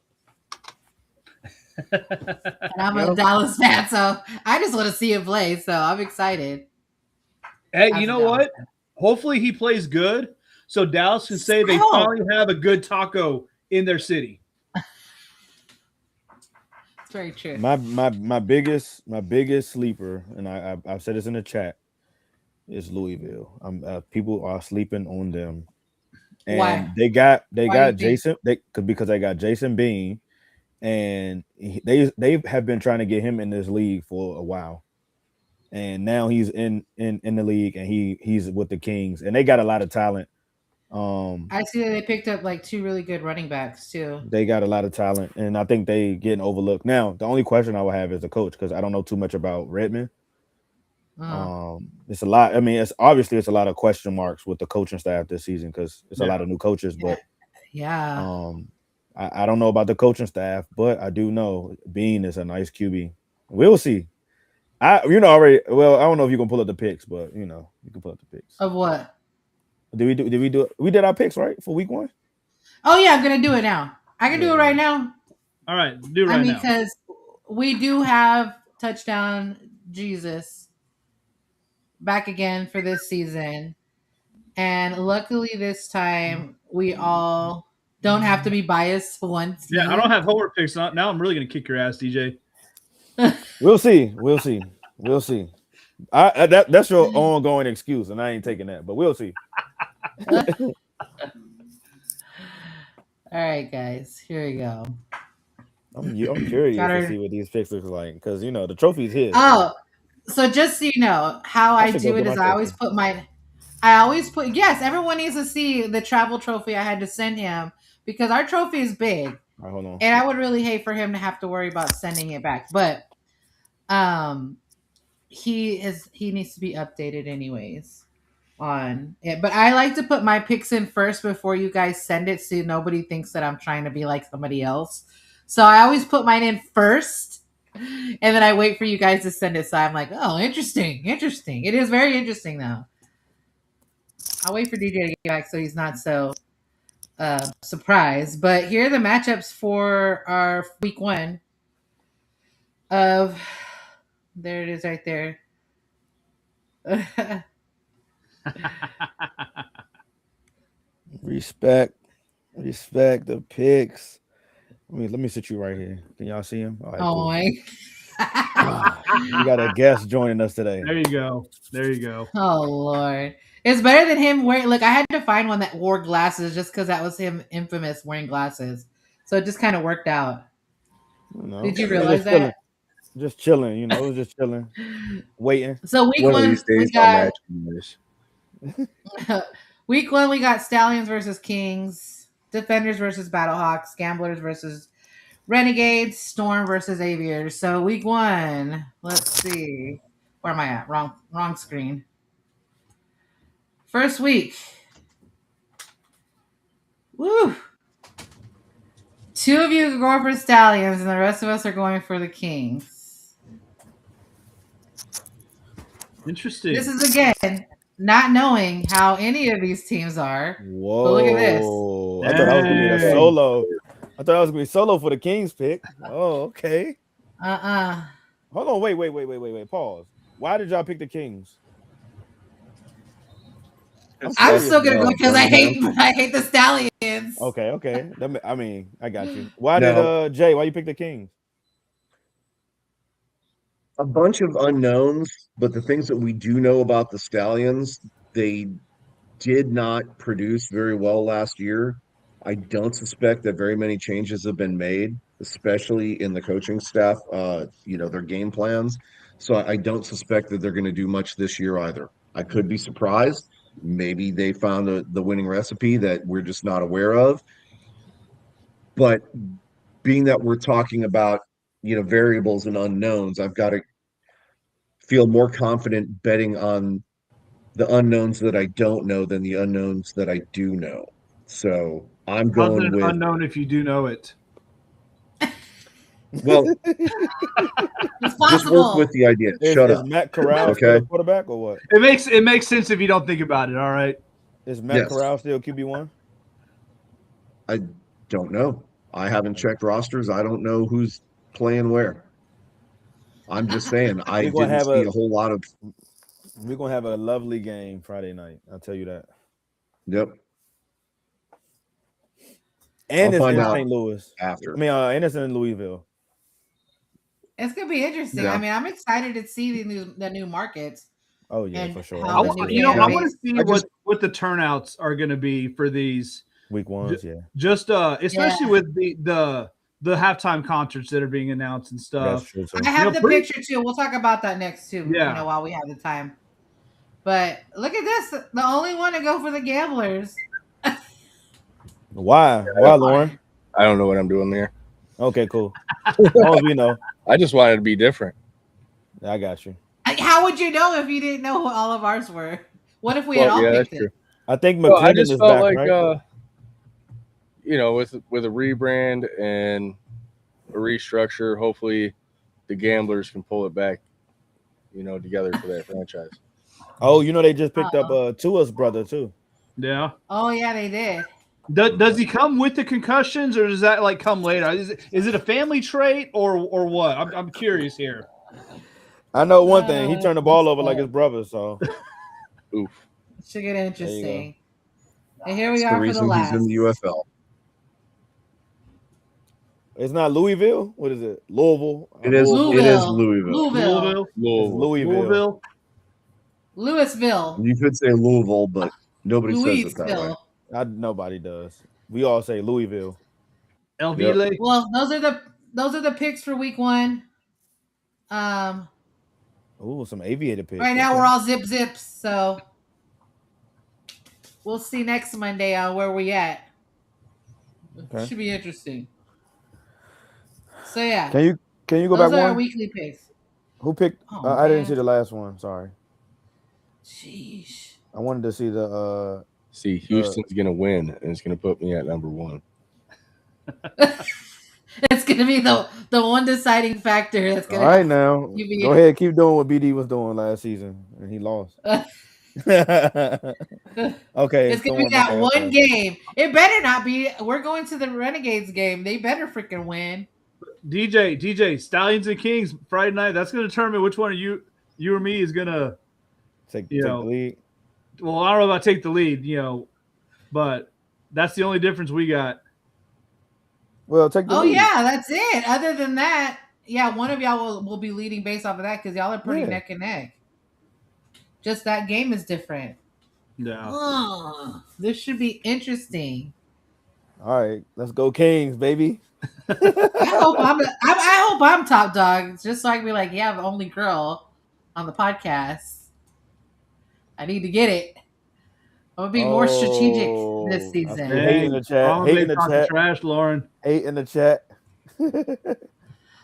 And I'm a Dallas fan, so I just want to see him play. So I'm excited. Hey, you know what? Hopefully he plays good, so Dallas can say they finally have a good Taco in their city. It's very true. My biggest sleeper, and I've said this in the chat, is Louisville. People are sleeping on them, and Why? they got Jason. Because they got Jason Bean, and they have been trying to get him in this league for a while, and now he's in the league, and he's with the Kings, and they got a lot of talent. I see that they picked up like 2 really good running backs too. They got a lot of talent, and I think they getting overlooked. Now, the only question I would have is the coach, because I don't know too much about Redmond. It's a lot. I mean, it's a lot of question marks with the coaching staff this season, because it's a lot of new coaches. But I don't know about the coaching staff, but I do know Bean is a nice QB. We'll see. Already. Well, I don't know if you can pull up the picks, but you can pull up the picks. Of what? Did we do it? We did our picks, right, for week 1? Oh yeah, I'm gonna do it now. I can do it right now. All right, do it right now. Because we do have touchdown Jesus back again for this season, and luckily this time we all don't have to be biased once. Yeah, I don't have homework picks. Now I'm really gonna kick your ass, DJ. We'll see. That's your ongoing excuse, and I ain't taking that. But we'll see. All right, guys. Here we go. I'm curious to see what these picks look like, because the trophy's here. Oh, so just so you know, how I do it is I always put yes, everyone needs to see the travel trophy I had to send him, because our trophy is big. All right, hold on. And I would really hate for him to have to worry about sending it back. But he needs to be updated anyways on it. But I like to put my picks in first before you guys send it, so nobody thinks that I'm trying to be like somebody else. So I always put mine in first, And then I wait for you guys to send it. So I'm like, oh, interesting. It is very interesting, though. I'll wait for DJ to get back so he's not so surprised. But here are the matchups for our week 1 of. There it is right there. Respect the picks. Let me sit you right here. Can y'all see him? All right, cool. We got a guest joining us today. There you go. Oh Lord, it's better than him wearing. Look, I had to find one that wore glasses just because that was him infamous wearing glasses. So it just kind of worked out. Did you realize that? Just chilling, it was just chilling, waiting. So week One of 1, these days, we I'll got match you. week 1. We got Stallions versus Kings, Defenders versus Battlehawks, Gamblers versus Renegades, Storm versus Aviators. So week 1, let's see. Where am I at? Wrong screen. First week. Woo! 2 of you are going for Stallions, and the rest of us are going for the Kings. Interesting. This is, again, not knowing how any of these teams are. Whoa. But look at this. I thought I was going to be a solo. I thought I was going to be solo for the Kings pick. Oh, okay. Hold on. Wait. Pause. Why did y'all pick the Kings? I'm still going to go because I hate the Stallions. Okay. I got you. Why did Jay, why you pick the Kings? A bunch of unknowns, but the things that we do know about the Stallions, they did not produce very well last year. I don't suspect that very many changes have been made, especially in the coaching staff, their game plans. So I don't suspect that they're going to do much this year either. I could be surprised. Maybe they found the winning recipe that we're just not aware of. But being that we're talking about variables and unknowns, I've got to feel more confident betting on the unknowns that I don't know than the unknowns that I do know. So I'm going with unknown if you do know it. Well, just work with the idea. Shut up. Is Matt Corral still quarterback or what? It makes sense if you don't think about it. All right. Is Matt Corral still QB1? I don't know. I haven't checked rosters. I don't know who's playing where. I'm just saying I didn't see a whole lot of. We're gonna have a lovely game Friday night. I'll tell you that. Yep. And it's in St. Louis after. And it's in Louisville. It's gonna be interesting. Yeah. I mean, I'm excited to see the new markets. Oh yeah, for sure. I want to see what the turnouts are going to be for these week 1s. Just especially with the halftime concerts that are being announced and stuff. That's true, I have the picture too. We'll talk about that next too. Yeah. While we have the time. But look at this. The only one to go for the Gamblers. Why, Lauren? I don't know what I'm doing there. Okay, cool. As we know. I just wanted to be different. I got you. How would you know if you didn't know who all of ours were? What if we had all picked it? I think McClendon I just is felt back, like right? With a rebrand and a restructure, hopefully the Gamblers can pull it back, together for that franchise. Oh, they just picked up Tua's brother too. Yeah. Oh yeah, they did. Does he come with the concussions, or does that come later? Is it a family trait or what? I'm curious here. I know one thing. He turned the ball over like his brother, so. Oof. It should get interesting. And here we are for the last. He's in the UFL. It's not Louisville. What is it? Louisville. It is Louisville. Louisville. Louisville. You could say Louisville, but nobody says it that way. Nobody does. We all say Louisville. Yep. Well, those are the picks for week 1. Some aviator picks. Right now we're all zips, so we'll see next Monday on where we at. Okay. Should be interesting. So yeah. Can you go those back are one? Our weekly picks. Who picked? I didn't see the last one. Sorry. Sheesh. I wanted to see the. Houston's gonna win, and it's gonna put me at number 1. It's gonna be the one deciding factor that's All gonna. right, now You go ahead, keep doing what BD was doing last season, and he lost. Okay, It's gonna be that one game. It better not be. We're going to the Renegades game. They better freaking win. DJ, Stallions and Kings Friday night. That's going to determine which one of you or me is going to take the lead. Well, I don't know about take the lead, but that's the only difference we got. Well, take the lead. Yeah, that's it. Other than that, yeah, one of y'all will be leading based off of that because y'all are pretty neck and neck. Just that game is different. Yeah. This should be interesting. All right, let's go Kings, baby. I hope I'm top dog, just so I can be like, yeah, the only girl on the podcast. I need to get it. I'm gonna be more strategic this season. Hate in the chat. Hate in the chat. Trash, Lauren. Hate in the chat.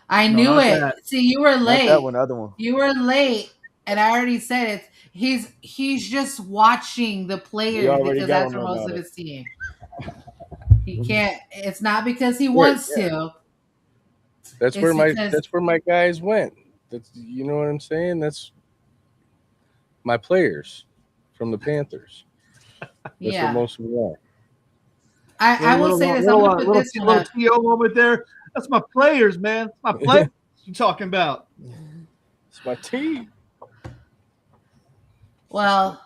I knew it. That. See, you were late. Not that one, the other one. You were late, and I already said it. He's just watching the players because that's for most of his team. He can't. It's not because he wants to. That's where my guys went. That's, you know what I'm saying? That's my players from the Panthers. That's what most of them want. I will say this. I'm going to put this one up. T.O. moment there. That's my players, man. My players. You talking about? It's my team. Well,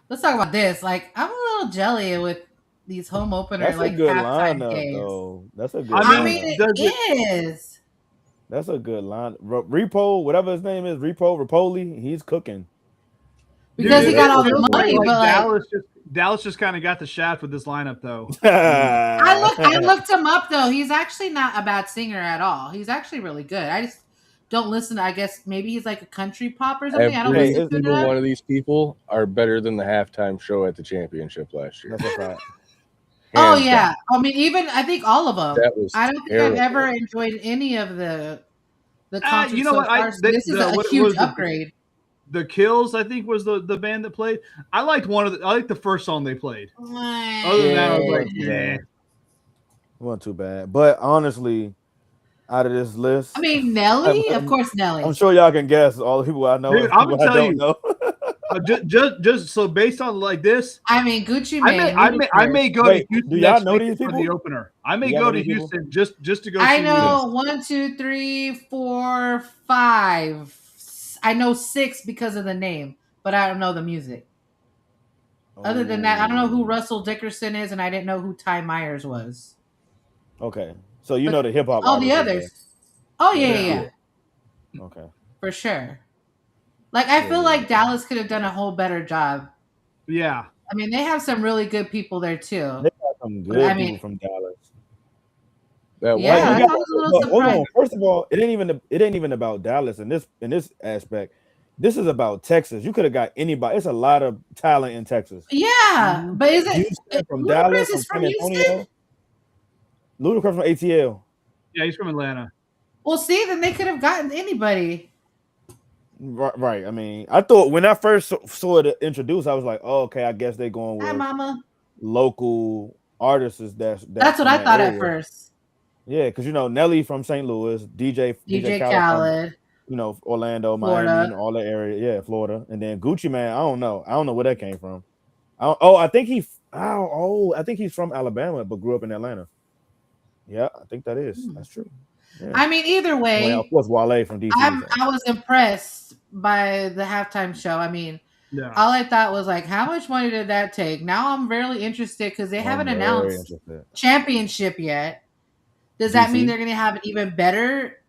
let's talk about this. Like, I'm a little jelly with these home opener. That's like a good halftime lineup, games. though. That's a good. I mean, it is. That's a good line. Repo, whatever his name is, Rapoli, he's cooking. Because he got all the money, but Dallas just kind of got the shaft with this lineup, though. I looked him up, though. He's actually not a bad singer at all. He's actually really good. I just don't listen to, I guess maybe he's like a country pop or something. I don't listen to it. One of these people are better than the halftime show at the championship last year. That's a fact. Oh, yeah. I mean, even I think all of them. I don't think terrible. I've ever enjoyed any of the concerts you know so what? far. This is a huge upgrade. The Kills, I think, was the band that played. I liked I liked the first song they played. Other than that, I was like, it wasn't too bad. But honestly, out of this list, I mean, Nelly, of course, Nelly. I'm sure y'all can guess all the people I know. Dude, I'm gonna tell you. Just so based on like this, I mean, Gucci Mane. I may go to Houston. Do y'all know these people? For the opener, I may go to Houston just to go. I know 1, 2, 3, 4, 5. I know 6 because of the name, but I don't know the music. Other than that, I don't know who Russell Dickerson is, and I didn't know who Ty Myers was. Okay, so you know the hip hop. Oh, the others. Oh yeah. Okay, for sure. Like I feel like Dallas could have done a whole better job. Yeah, I mean they have some really good people there too. They got some good people from Dallas. Yeah, hold on. First of all, it ain't even about Dallas in this aspect. This is about Texas. You could have got anybody. It's a lot of talent in Texas. Yeah, but is it from Dallas, from San Antonio? Ludacris from ATL. Yeah, he's from Atlanta. Well, see, then they could have gotten anybody. Right. I mean, I thought when I first saw it introduced, I was like, "Oh, okay, I guess they're going with local artists." That's what I thought at first. Yeah, because Nelly from St. Louis, DJ Khaled, Orlando, Florida. Miami, all that area. Yeah, Florida, and then Gucci Mane. I don't know where that came from. I think he's from Alabama, but grew up in Atlanta. Yeah, I think that's true. Yeah. I mean, either way, of course, Wale from DC. I was impressed by the halftime show. I mean, all I thought was like, how much money did that take? Now I'm really interested because they haven't announced championship yet. Does that mean they're going to have an even better?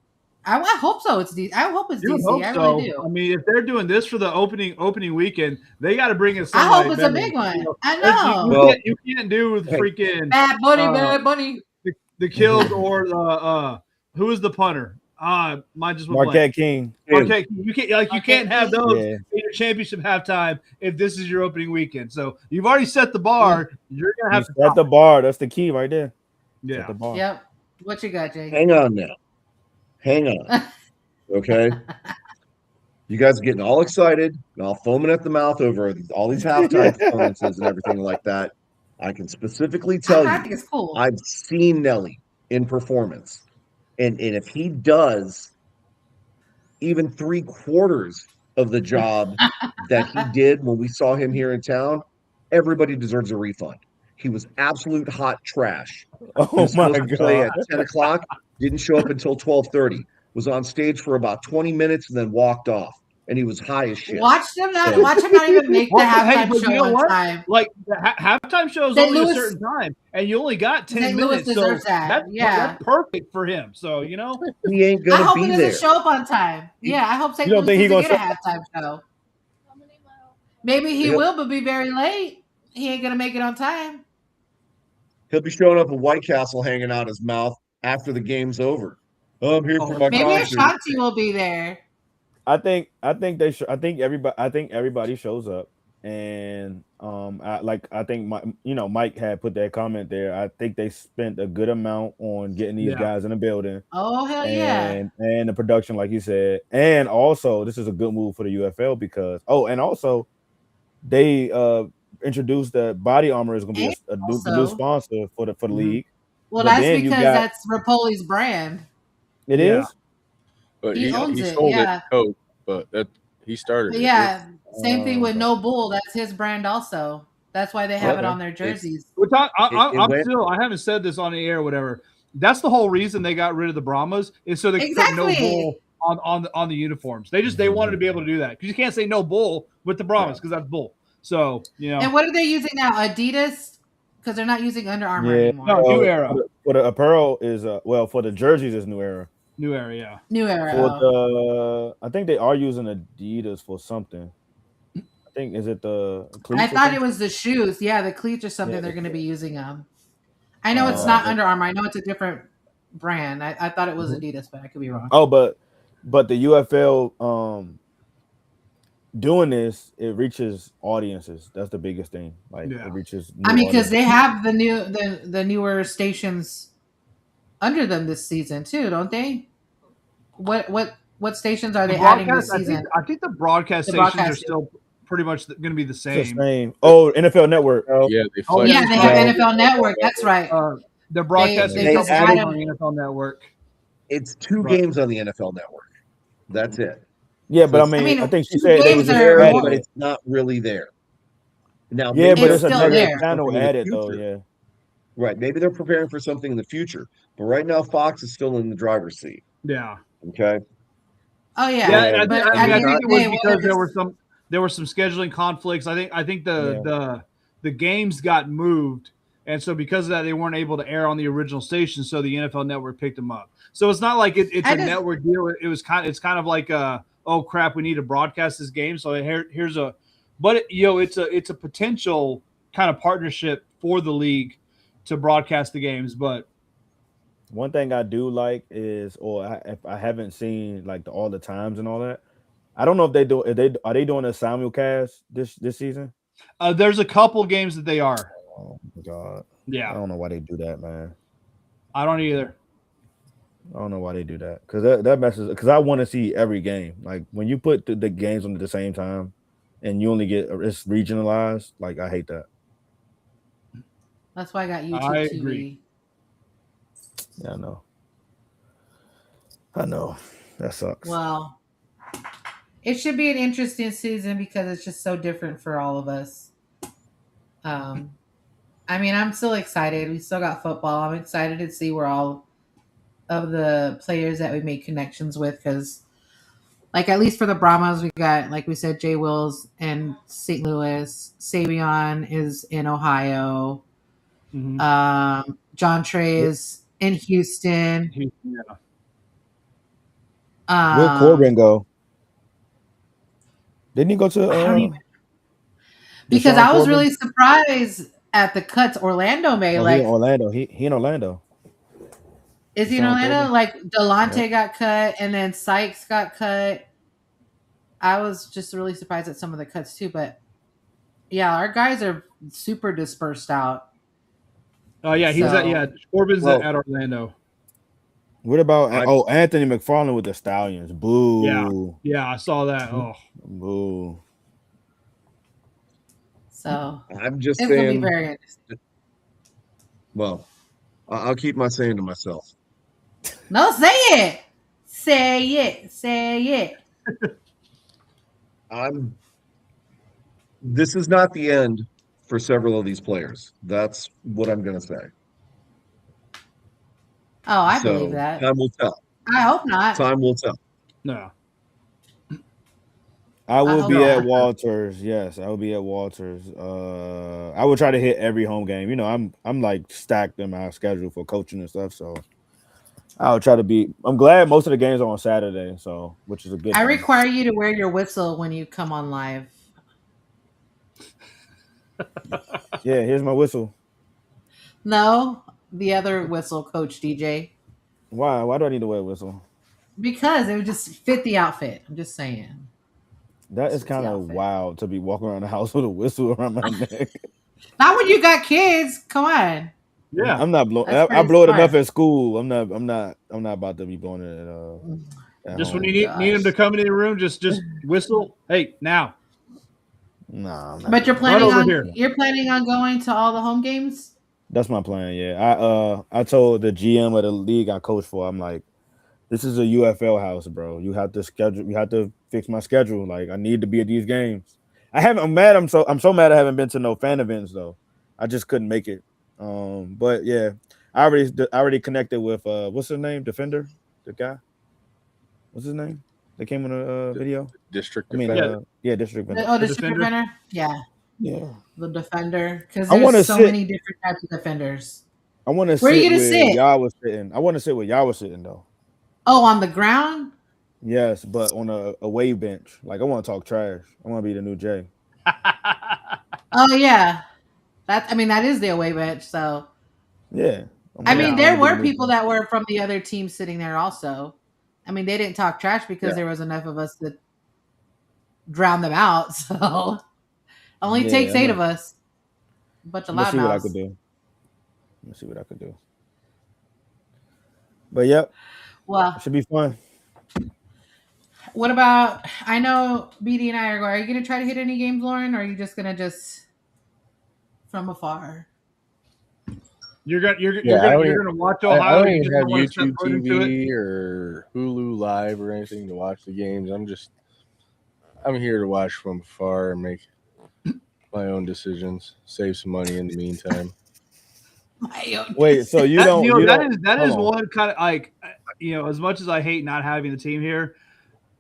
I hope so. I hope it's DC. I really do. I mean, if they're doing this for the opening weekend, they got to bring in. I hope it's a big one. I know. You can't do the freaking Bad Bunny. The Kills or the who is the punter? Mine just Marquette King. Marquette King. You can't have those in your championship halftime if this is your opening weekend. So you've already set the bar. You're gonna have to set the bar. That's the key right there. Yeah. Set the bar. Yep. What you got, Jake? Hang on now. Hang on. Okay. You guys are getting all excited and all foaming at the mouth over all these halftime performances and everything like that. I can specifically tell you, it's cool. I've seen Nelly in performance. And if he does even 3/4 of the job that he did when we saw him here in town, everybody deserves a refund. He was absolute hot trash. He Oh was my supposed to play god! at 10 o'clock, didn't show up until 12:30, was on stage for about 20 minutes and then walked off. And he was high as shit. Watch them not even make the Well, hey, halftime but show you know on what? time. Like the halftime show is St. only Louis- a certain time, and you only got 10 St. Louis minutes. So deserves that. that's perfect for him. So you know, He ain't I gonna hope be he there. doesn't show up on time. Yeah, I hope St. You don't Louis think he doesn't gonna get a halftime show. Maybe he Yep. will, but be very late. He ain't gonna make it on time. He'll be showing up with White Castle hanging out his mouth after the game's over. Oh, I'm here for my Maybe concert. Ashanti will be there. I think they should. I think everybody shows up, and I think Mike had put that comment there. I think they spent a good amount on getting these guys in the building. Oh hell yeah! And the production, like you said, and also this is a good move for the UFL because and also they introduced that Body Armor is going to be a new sponsor for the league. Well, that's because that's Rapoli's brand. It is. But he owns it. sold Yeah. it to Coke, but he started it. Yeah. Same thing with No Bull. That's his brand also. That's why they have it on their jerseys. I haven't said this on the air or whatever. That's the whole reason they got rid of the Brahmas is so they could put No Bull on the uniforms. They wanted to be able to do that because you can't say No Bull with the Brahmas because that's bull. So And what are they using now? Adidas, because they're not using Under Armour anymore. No, New Era. For the apparel is for the jerseys is New Era. New Era, yeah. New Era. For I think they are using Adidas for something. I think is it the cleats? I thought it was the shoes. Yeah, the cleats or something they're going to be using them. I know it's not Under Armour. I know it's a different brand. I thought it was Adidas, but I could be wrong. Oh, but the UFL doing this, it reaches audiences. That's the biggest thing. Like it reaches. Because they have the newer stations under them this season too, don't they? What stations are they adding this season? I think the broadcast stations are still pretty much going to be the same. Oh, NFL Network. Yeah, they have NFL Network. That's right. The broadcast stations are on the NFL Network. It's 2 games on the NFL Network. That's it. Yeah, but I think she said it was there, but it's not really there. Now, but it's another there. channel added though. Yeah, right. Maybe they're preparing for something in the future, but right now Fox is still in the driver's seat. Yeah. Okay. Oh yeah. Yeah, I think it was because there were some scheduling conflicts. I think the games got moved, and so because of that, they weren't able to air on the original station. So the NFL Network picked them up. So it's not like it's a network deal. It's kind of like oh crap, we need to broadcast this game. So here's it's a potential kind of partnership for the league to broadcast the games. But one thing I do like is, if I haven't seen like all the times and all that, I don't know if are they doing a simulcast this season? There's a couple games that they are. Oh my god! Yeah, I don't know why they do that, man. I don't either. I don't know why they do that because that messes. Because I want to see every game. Like when you put the games on at the same time, and you only get it's regionalized. Like I hate that. That's why I got YouTube TV. Agree. Yeah, I know. That sucks. Well, it should be an interesting season because it's just so different for all of us. I'm still excited. We still got football. I'm excited to see where all of the players that we make connections with because, like, at least for the Brahmas, we got, like we said, Jay Wills in St. Louis. Savion is in Ohio. Mm-hmm. John Trey is in Houston. Yeah. Where'd Corbin go? Didn't he go to? Because I was really surprised at the cuts Orlando made. He in Orlando. He in Orlando. Is he in Orlando? Like Delonte got cut, and then Sykes got cut. I was just really surprised at some of the cuts too. But yeah, our guys are super dispersed out. Oh yeah, Corbin's at Orlando. What about Anthony McFarland with the Stallions? Boo. Yeah, I saw that. Oh, boo. So I'm just it's saying. gonna be very interesting. Well, I'll keep my saying to myself. No, say it. Say it. Say it. This is not the end for several of these players. That's what I'm going to say. Oh, I So, believe that. time will tell. I hope not. Time will tell. No. I will hope be not. at Walters. Yes, I will be at Walters. I will try to hit every home game. You know, I'm like stacked in my schedule for coaching and stuff, so I'll try to be. I'm glad most of the games are on Saturday, so which is a good I thing. require you to wear your whistle when you come on live. Yeah, here's my whistle. No, the other whistle, Coach DJ. Why? Why do I need to wear a whistle? Because it would just fit the outfit. I'm just saying. That is Fits the kind of outfit. wild to be walking around the house with a whistle around my neck. Not when you got kids. Come on. Yeah. I'm not blowing. That's I pretty blow it smart. enough at school. I'm not about to be blowing it at Just home. when you need them to come into the room, just whistle. Hey, now. Nah, I'm not But you're doing planning over on here. you're planning on going to all the home games? That's my plan. Yeah, I told the GM of the league I coach for. I'm like, this is a UFL house, bro. You have to schedule. You have to fix my schedule. Like, I need to be at these games. I'm mad. I'm so mad. I haven't been to no fan events though. I just couldn't make it. But yeah, I already connected with what's his name? Defender, the guy. What's his name? They came on a video. District I mean, defender. District Defender. Oh, The the defender? defender? Yeah, Yeah, the defender. Because I wanna there's so sit- many different types of defenders. I want to Where you sit gonna where sit? y'all was sitting. I want to sit where y'all was sitting though. Oh, on the ground? Yes, but on a away bench. Like, I want to talk trash. I want to be the new Jay. Oh yeah. That is the away bench, so Yeah. I mean wanna there be were the new people Jay. that were from the other team sitting there also. I mean, they didn't talk trash because Yeah. there was enough of us to drown them out. So only Yeah, takes I'm 8 gonna- of us. A bunch of Let's see what I loudmouths. could do. Let's see what I could do. But yep, Well, it should be fun. what about? I know BD and I are going. Are you going to try to hit any games, Lauren, or are you just going to just from afar? You're I gonna watch I Ohio. don't You even just have don't want to step YouTube foot into it. TV or Hulu Live or anything to watch the games. I'm here to watch from afar and make my own decisions, save some money in the meantime. My own Wait, so you That, don't? you know, you that don't- is that hold is on. one kind of like, as much as I hate not having the team here,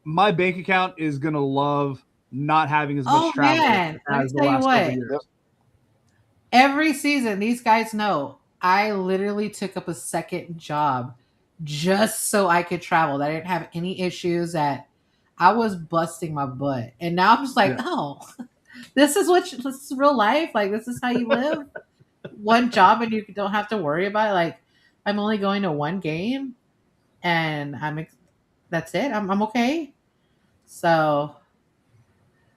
my bank account is gonna love not having as much Oh, travel man. Let me as the tell you last couple what. years. Every season, these guys know I literally took up a second job just so I could travel. That I didn't have any issues. That I was busting my butt, and now I'm just like, Yeah. oh, this is real life. Like, this is how you live. One job, and you don't have to worry about it. Like, I'm only going to one game, and that's it. I'm okay. So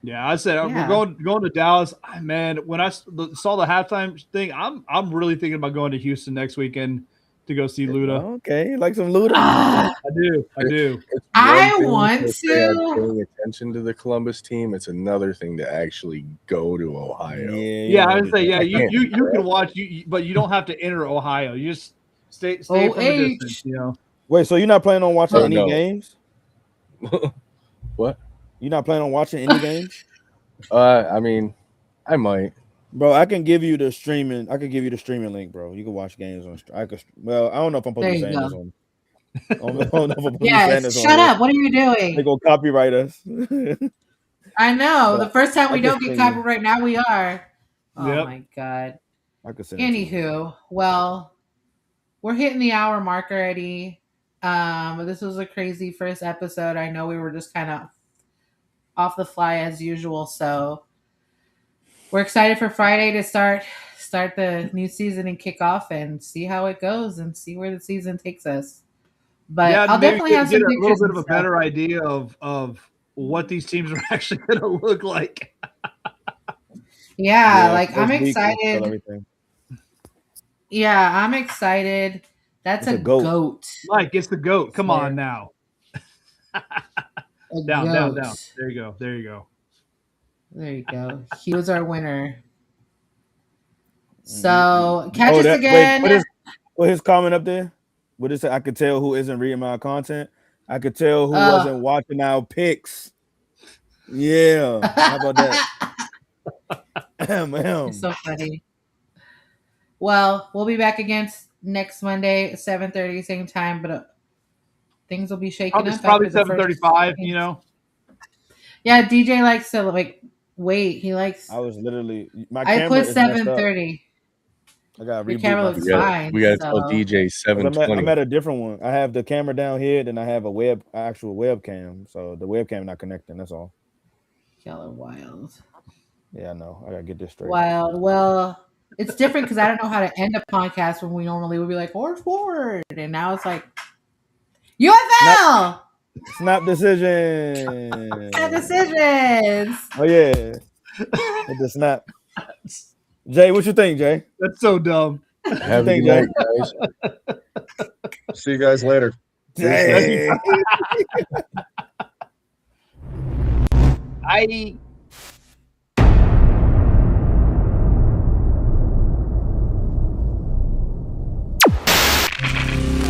Yeah, I said Yeah. we're going to Dallas. Man, when I saw the halftime thing, I'm really thinking about going to Houston next weekend to go see Luda. Okay, like some Luda. ah, I do. It's I one thing want say I'm to. paying attention to the Columbus team. It's another thing to actually go to Ohio. Yeah, I would say, yeah, you can't. can watch, but you don't have to enter Ohio. You just stay from a OH. distance. Wait, so you're not planning on watching Oh, any no. games? What? You're not planning on watching any games? I mean, I might. Bro, I can give you the streaming. I could give you the streaming link, bro. You can watch games on. Well, I don't know if I'm supposed to be There you saying this go. on. I don't know if I'm supposed to be saying Yes, this on shut here. up. What are you They doing? gonna copyright us. I know. But The first time we I don't can get send you- copyright, now we are. Oh Yep. my god. I could send it to you. Anywho, well, we're hitting the hour mark already. This was a crazy first episode. I know we were just kind of off the fly as usual, so we're excited for Friday to start the new season and kick off and see how it goes and see where the season takes us. But Yeah, I'll maybe definitely have some get a little pictures bit and of a stuff. better idea of what these teams are actually going to look like. Yeah, like first I'm week will tell excited. everything. Yeah, I'm excited. That's It's a a goat. goat. Mike, it's the GOAT. Come on Fair. now. A Down. goat. There you go. There you go. He was our winner. So catch us again. Wait, What his comment up there? What is it? I could tell who isn't reading my content. I could tell who wasn't watching our picks. Yeah. How about that? It's so funny. Well, we'll be back again next Monday, 7:30, same time, but things will be shaking up. Probably 7:35. You know. Yeah, DJ likes to wait. He likes. I was literally my I camera put 7:30. I got Your camera looks fine. We got to tell DJ 7:20. I'm at a different one. I have the camera down here, then I have a actual webcam. So the webcam not connecting. That's all. Y'all are wild. Yeah, I know. I gotta get this straight. Wild. Well, it's different because I don't know how to end a podcast when we normally would be like horse forward, and now it's like UFL. Snap decision. Snap decisions. Oh yeah, with the snap. Jay, what you think, Jay? That's so dumb. Have a good night, guys. See you guys later. Dang. I